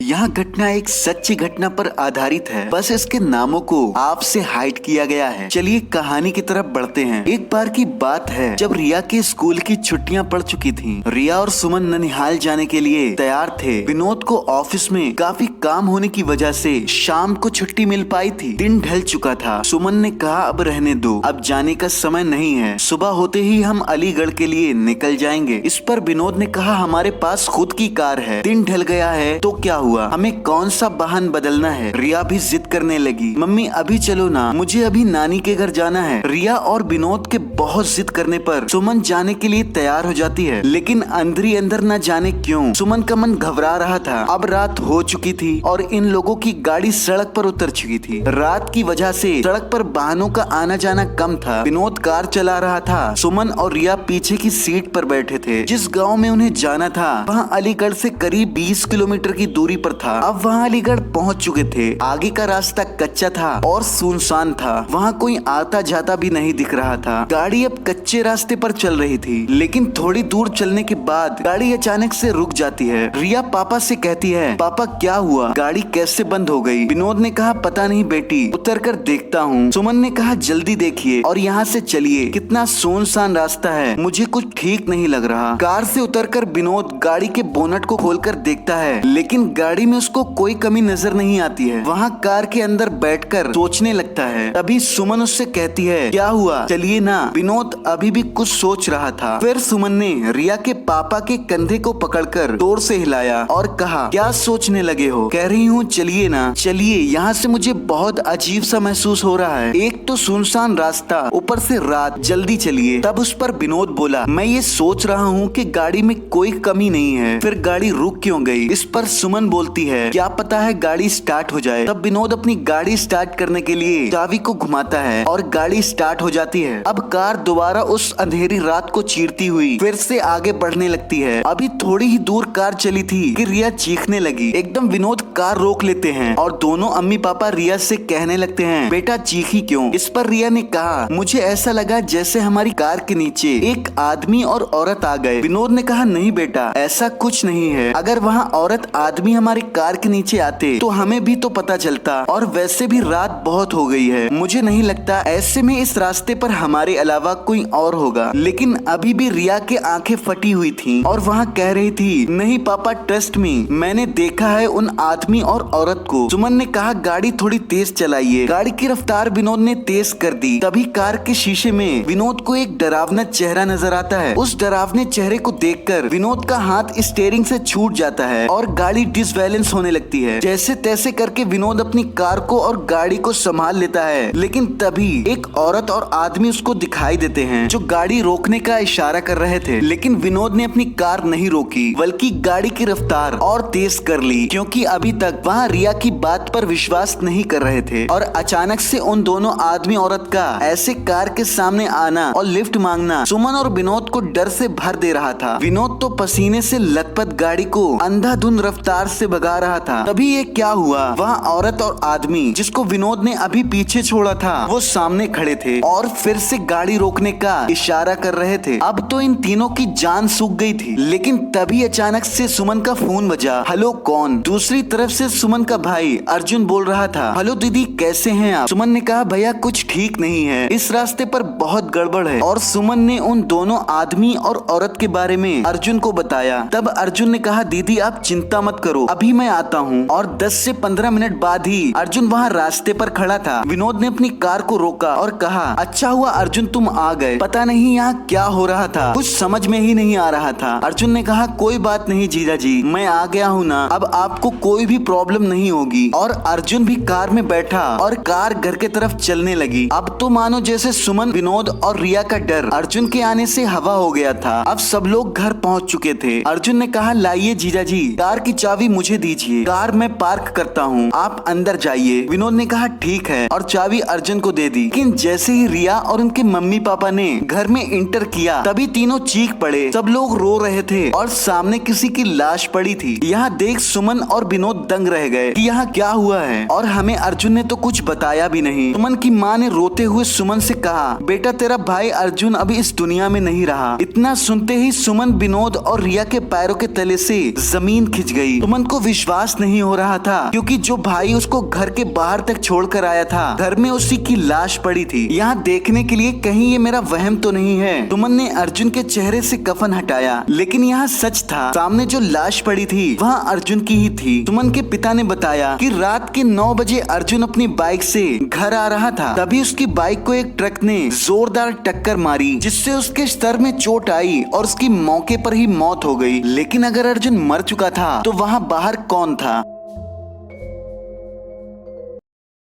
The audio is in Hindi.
यह घटना एक सच्ची घटना पर आधारित है, बस इसके नामों को आपसे हाइड किया गया है। चलिए कहानी की तरफ बढ़ते हैं। एक बार की बात है जब रिया के स्कूल की छुट्टियां पड़ चुकी थीं। रिया और सुमन ननिहाल जाने के लिए तैयार थे। विनोद को ऑफिस में काफी काम होने की वजह से शाम को छुट्टी मिल पाई थी। दिन ढल चुका था। सुमन ने कहा अब रहने दो, अब जाने का समय नहीं है, सुबह होते ही हम अलीगढ़ के लिए निकल जाएंगे। इस पर विनोद ने कहा हमारे पास खुद की कार है, दिन ढल गया है तो क्या हुआ, हमें कौन सा वाहन बदलना है। रिया भी जिद करने लगी, मम्मी अभी चलो ना, मुझे अभी नानी के घर जाना है। रिया और विनोद के बहुत जिद करने पर सुमन जाने के लिए तैयार हो जाती है, लेकिन अंदर ही अंदर न जाने क्यों सुमन का मन घबरा रहा था। अब रात हो चुकी थी और इन लोगों की गाड़ी सड़क पर उतर चुकी थी। रात की वजह से सड़क पर वाहनों का आना जाना कम था। विनोद कार चला रहा था, सुमन और रिया पीछे की सीट पर बैठे थे। जिस गाँव में उन्हें जाना था वहाँ अलीगढ़ से करीब 20 किलोमीटर की दूरी पर था। अब वहाँ अलीगढ़ पहुँच चुके थे। आगे का रास्ता कच्चा था और सुनसान था, वहाँ कोई आता जाता भी नहीं दिख रहा था। गाड़ी अब कच्चे रास्ते पर चल रही थी, लेकिन थोड़ी दूर चलने के बाद गाड़ी अचानक से रुक जाती है। रिया पापा से कहती है पापा क्या हुआ, गाड़ी कैसे बंद हो गई। विनोद ने कहा पता नहीं बेटी, उतर कर देखता हूँ। सुमन ने कहा जल्दी देखिए और यहाँ से चलिए, कितना सुनसान रास्ता है, मुझे कुछ ठीक नहीं लग रहा। कार से उतरकर विनोद गाड़ी के बोनट को खोलकर देखता है, लेकिन गाड़ी में उसको कोई कमी नजर नहीं आती है। वहाँ कार के अंदर बैठकर सोचने लगता है। तभी सुमन उससे कहती है क्या हुआ, चलिए ना। विनोद अभी भी कुछ सोच रहा था। फिर सुमन ने रिया के पापा के कंधे को पकड़कर जोर से हिलाया और कहा क्या सोचने लगे हो। कह रही हूँ चलिए ना, चलिए, यहाँ से मुझे बहुत अजीब सा महसूस हो रहा है। एक तो सुनसान रास्ता, ऊपर से रात, जल्दी चलिए। तब उस पर विनोद बोला मैं ये सोच रहा हूँ कि गाड़ी में कोई कमी नहीं है, फिर गाड़ी रुक क्यों गई। इस पर सुमन बोलती है क्या पता है गाड़ी स्टार्ट हो जाए। तब विनोद अपनी गाड़ी स्टार्ट करने के लिए चाबी को घुमाता है और गाड़ी स्टार्ट हो जाती है। अब कार दोबारा उस अंधेरी रात को चीरती हुई फिर से आगे बढ़ने लगती है। अभी थोड़ी ही दूर कार चली थी कि रिया चीखने लगी। एकदम विनोद कार रोक लेते हैं और दोनों अम्मी पापा रिया से कहने लगते हैं बेटा चीखी क्यों। इस पर रिया ने कहा मुझे ऐसा लगा जैसे हमारी कार के नीचे एक आदमी और औरत आ गए। विनोद ने कहा नहीं बेटा, ऐसा कुछ नहीं है, अगर वहाँ औरत आदमी हमारी कार के नीचे आते तो हमें भी तो पता चलता, और वैसे भी रात बहुत हो गई है, मुझे नहीं लगता ऐसे में इस रास्ते पर हमारे अलावा कोई और होगा। लेकिन अभी भी रिया के आंखें फटी हुई थीं और वहाँ कह रही थी नहीं पापा ट्रस्ट मी, मैंने देखा है उन आदमी और औरत को। सुमन ने कहा गाड़ी थोड़ी तेज चलाइए। गाड़ी की रफ्तार विनोद ने तेज कर दी। तभी कार के शीशे में विनोद को एक डरावना चेहरा नजर आता है। उस डरावने चेहरे को देखकर विनोद का हाथ स्टीयरिंग से छूट जाता है और गाड़ी डिसबैलेंस होने लगती है। जैसे तैसे करके विनोद अपनी कार को और गाड़ी को संभाल लेता है, लेकिन तभी एक औरत और आदमी उसको दिखाई देते हैं जो गाड़ी रोकने का इशारा कर रहे थे। लेकिन विनोद ने अपनी कार नहीं रोकी, बल्कि गाड़ी की रफ्तार और तेज कर ली, क्योंकि अभी तक वहाँ रिया की बात पर विश्वास नहीं कर रहे थे। और अचानक से उन दोनों आदमी औरत का ऐसे कार के सामने आना और लिफ्ट मांगना सुमन और विनोद को डर से भर दे रहा था। विनोद तो पसीने से लथपथ गाड़ी को अंधाधुंध रफ्तार से भगा रहा था। तभी ये क्या हुआ, वहाँ औरत और आदमी जिसको विनोद ने अभी पीछे छोड़ा था वो सामने खड़े थे और फिर से गाड़ी रोकने का इशारा कर रहे थे। अब तो इन तीनों की जान सूख गई थी। लेकिन तभी अचानक से सुमन का फोन बजा। हेलो कौन। दूसरी तरफ से सुमन का भाई अर्जुन बोल रहा था हेलो दीदी कैसे हैं आप। सुमन ने कहा भैया कुछ ठीक नहीं है, इस रास्ते पर बहुत गड़बड़ है। और सुमन ने उन दोनों आदमी और औरत के बारे में अर्जुन को बताया। तब अर्जुन ने कहा दीदी आप चिंता मत करो, अभी मैं आता हूँ। और 10 से 15 मिनट बाद ही अर्जुन वहाँ रास्ते पर खड़ा था। विनोद ने अपनी कार को रोका और कहा अच्छा हुआ अर्जुन तुम आ गए, पता नहीं यहाँ क्या हो रहा था, कुछ समझ में ही नहीं आ रहा था। अर्जुन ने कहा कोई बात नहीं जीजा जी, मैं आ गया हूँ ना, अब आपको कोई भी प्रॉब्लम नहीं होगी। और अर्जुन भी कार में बैठा और कार घर के तरफ चलने लगी। अब तो मानो जैसे सुमन, विनोद और रिया का डर अर्जुन के आने से हवा हो गया था। अब सब लोग घर पहुँच चुके थे। अर्जुन ने कहा लाइए जीजा जी, कार की चाबी मुझे दीजिए, कार मैं पार्क करता हूँ, आप अंदर जाइए। विनोद ने कहा ठीक है और चाबी अर्जुन को दे दी। लेकिन जैसे ही रिया और उनके मम्मी पापा ने घर में इंटर किया तभी तीनों चीख पड़े। सब लोग रो रहे थे और सामने किसी की लाश पड़ी थी। यहाँ देख सुमन और विनोद दंग रह गए कि यहाँ क्या हुआ है, और हमें अर्जुन ने तो कुछ बताया भी नहीं। सुमन की माँ ने रोते हुए सुमन से कहा बेटा तेरा भाई अर्जुन अभी इस दुनिया में नहीं रहा। इतना सुनते ही सुमन, विनोद और रिया के पैरों के तले से जमीन खिंच गई। सुमन को विश्वास नहीं हो रहा था, क्योंकि जो भाई उसको घर के बाहर तक छोड़कर आया था, घर में उसी की लाश पड़ी थी। यहाँ देखने के लिए कहीं ये मेरा वहम तो नहीं है। सुमन ने अर्जुन के चेहरे से कफन हटाया, लेकिन यहाँ सच था। सामने जो लाश पड़ी थी वहाँ अर्जुन की ही थी। सुमन के पिता ने बताया कि रात के 9 बजे अर्जुन अपनी बाइक से घर आ रहा था, तभी उसकी बाइक को एक ट्रक ने जोरदार टक्कर मारी, जिससे उसके सर में चोट आई और उसकी मौके पर ही मौत हो गई। लेकिन अगर अर्जुन मर चुका था तो वहाँ बाहर कौन था?